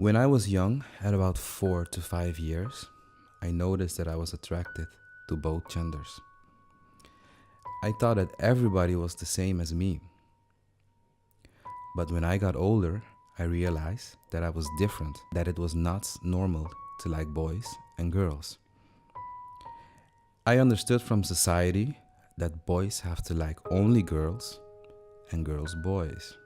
When I was young, at about 4 to 5 years, I noticed that I was attracted to both genders. I thought that everybody was the same as me. But when I got older, I realized that I was different, that it was not normal to like boys and girls. I understood from society that boys have to like only girls and girls boys.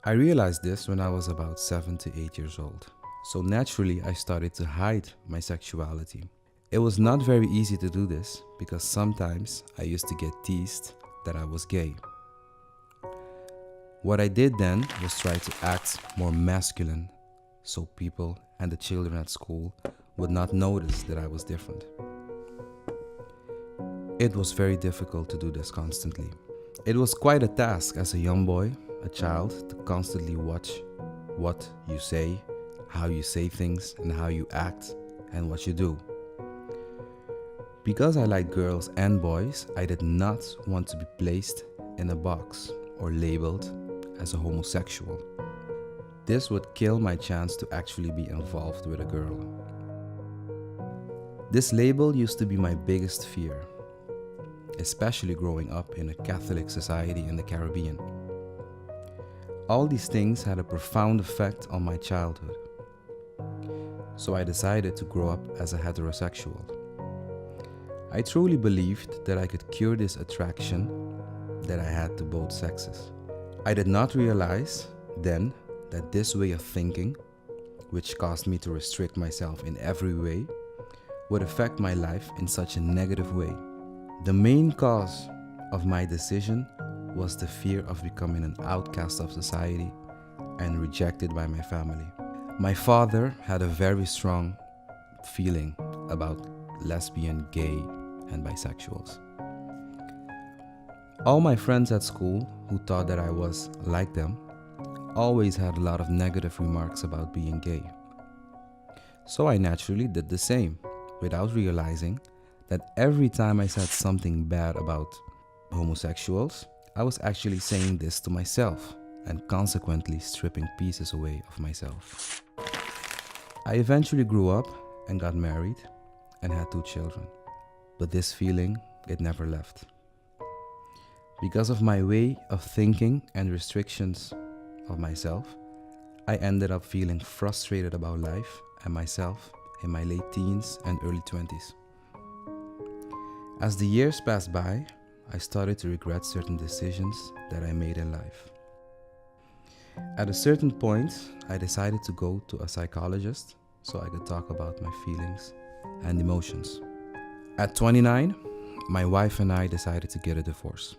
I realized this when I was about 7 to 8 years old. So naturally, I started to hide my sexuality. It was not very easy to do this because sometimes I used to get teased that I was gay. What I did then was try to act more masculine so people and the children at school would not notice that I was different. It was very difficult to do this constantly. It was quite a task as a young boy, a child, to constantly watch what you say, how you say things, and how you act, and what you do. Because I like girls and boys, I did not want to be placed in a box or labeled as a homosexual. This would kill my chance to actually be involved with a girl. This label used to be my biggest fear, especially growing up in a Catholic society in the Caribbean. All these things had a profound effect on my childhood. So I decided to grow up as a heterosexual. I truly believed that I could cure this attraction that I had to both sexes. I did not realize then that this way of thinking, which caused me to restrict myself in every way, would affect my life in such a negative way. The main cause of my decision was the fear of becoming an outcast of society and rejected by my family. My father had a very strong feeling about lesbian, gay, and bisexuals. All my friends at school who thought that I was like them always had a lot of negative remarks about being gay. So I naturally did the same without realizing that every time I said something bad about homosexuals, I was actually saying this to myself and consequently stripping pieces away of myself. I eventually grew up and got married and had 2 children. But this feeling, it never left. Because of my way of thinking and restrictions of myself, I ended up feeling frustrated about life and myself in my late teens and early 20s. As the years passed by, I started to regret certain decisions that I made in life. At a certain point, I decided to go to a psychologist so I could talk about my feelings and emotions. At 29, my wife and I decided to get a divorce.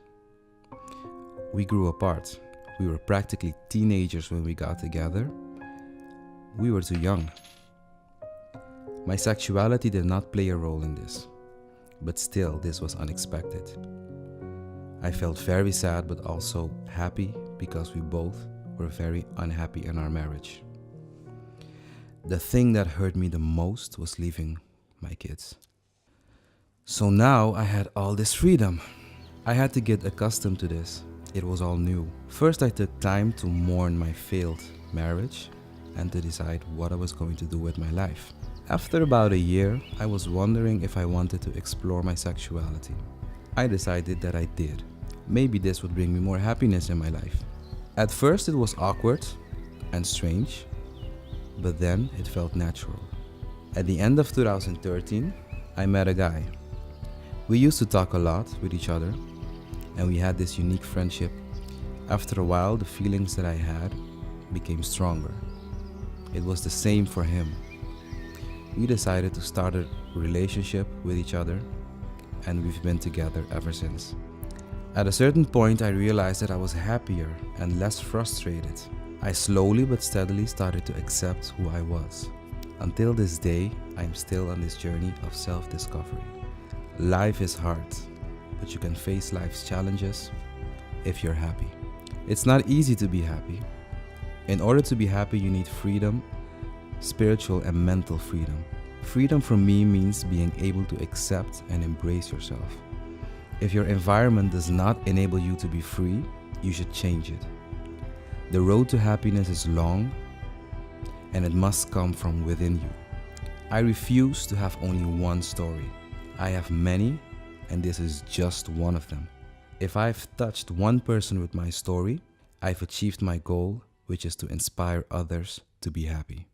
We grew apart. We were practically teenagers when we got together. We were too young. My sexuality did not play a role in this, but still, this was unexpected. I felt very sad but also happy because we both were very unhappy in our marriage. The thing that hurt me the most was leaving my kids. So now I had all this freedom. I had to get accustomed to this. It was all new. First, I took time to mourn my failed marriage and to decide what I was going to do with my life. After about a year, I was wondering if I wanted to explore my sexuality. I decided that I did. Maybe this would bring me more happiness in my life. At first, it was awkward and strange, but then it felt natural. At the end of 2013, I met a guy. We used to talk a lot with each other, and we had this unique friendship. After a while, the feelings that I had became stronger. It was the same for him. We decided to start a relationship with each other, and we've been together ever since. At a certain point, I realized that I was happier and less frustrated. I slowly but steadily started to accept who I was. Until this day, I am still on this journey of self-discovery. Life is hard, but you can face life's challenges if you're happy. It's not easy to be happy. In order to be happy, you need freedom, spiritual and mental freedom. Freedom for me means being able to accept and embrace yourself. If your environment does not enable you to be free, you should change it. The road to happiness is long, and it must come from within you. I refuse to have only one story. I have many, and this is just one of them. If I've touched one person with my story, I've achieved my goal, which is to inspire others to be happy.